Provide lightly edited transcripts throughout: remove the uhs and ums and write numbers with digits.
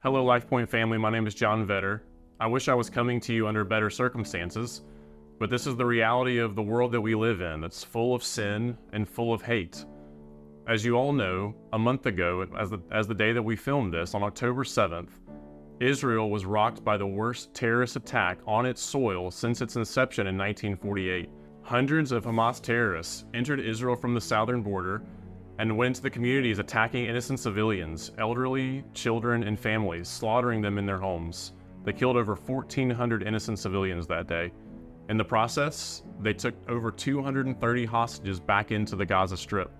Hello, LifePoint family. My name is John Vedder. I wish I was coming to you under better circumstances, but this is the reality of the world that we live in. It's full of sin and full of hate. As you all know, a month ago, as the day that we filmed this, on October 7th, Israel was rocked by the worst terrorist attack on its soil since its inception in 1948. Hundreds of Hamas terrorists entered Israel from the southern border and went into the communities attacking innocent civilians, elderly, children, and families, slaughtering them in their homes. They killed over 1,400 innocent civilians that day. In the process, they took over 230 hostages back into the Gaza Strip.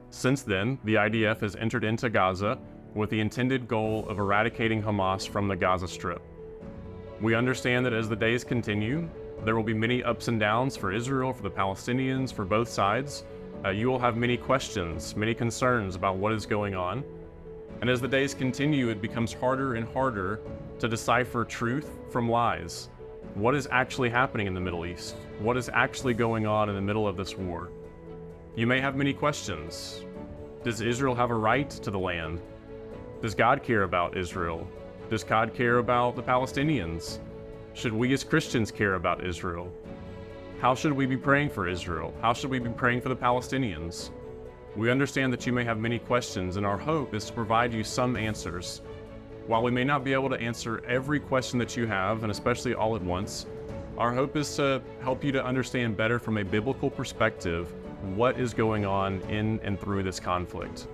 Since then, the IDF has entered into Gaza with the intended goal of eradicating Hamas from the Gaza Strip. We understand that as the days continue, there will be many ups and downs for Israel, for the Palestinians, for both sides. You will have many questions, many concerns about what is going on. And as the days continue, it becomes harder and harder to decipher truth from lies. What is actually happening in the Middle East? What is actually going on in the middle of this war? You may have many questions. Does Israel have a right to the land? Does God care about Israel? Does God care about the Palestinians? Should we as Christians care about Israel? How should we be praying for Israel? How should we be praying for the Palestinians? We understand that you may have many questions, and our hope is to provide you some answers. While we may not be able to answer every question that you have, and especially all at once, our hope is to help you to understand better from a biblical perspective what is going on in and through this conflict.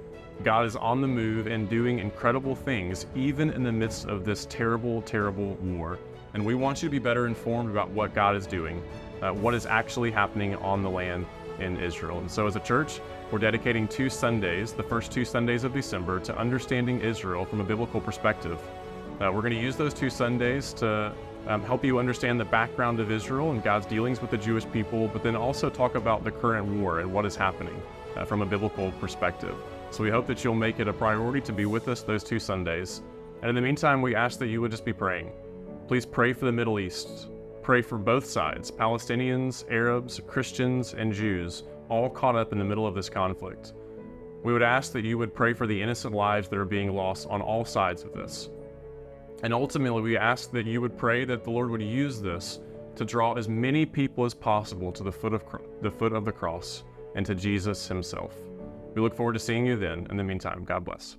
God is on the move and doing incredible things, even in the midst of this terrible, terrible war. And we want you to be better informed about what God is doing, what is actually happening on the land in Israel. And so as a church, we're dedicating 2 Sundays, the first 2 Sundays of December, to understanding Israel from a biblical perspective. We're going to use those 2 Sundays to help you understand the background of Israel and God's dealings with the Jewish people, but then also talk about the current war and what is happening from a biblical perspective. So we hope that you'll make it a priority to be with us those 2 Sundays. And in the meantime, we ask that you would just be praying. Please pray for the Middle East. Pray for both sides, Palestinians, Arabs, Christians, and Jews, all caught up in the middle of this conflict. We would ask that you would pray for the innocent lives that are being lost on all sides of this. And ultimately, we ask that you would pray that the Lord would use this to draw as many people as possible to the foot of the cross and to Jesus himself. We look forward to seeing you then. In the meantime, God bless.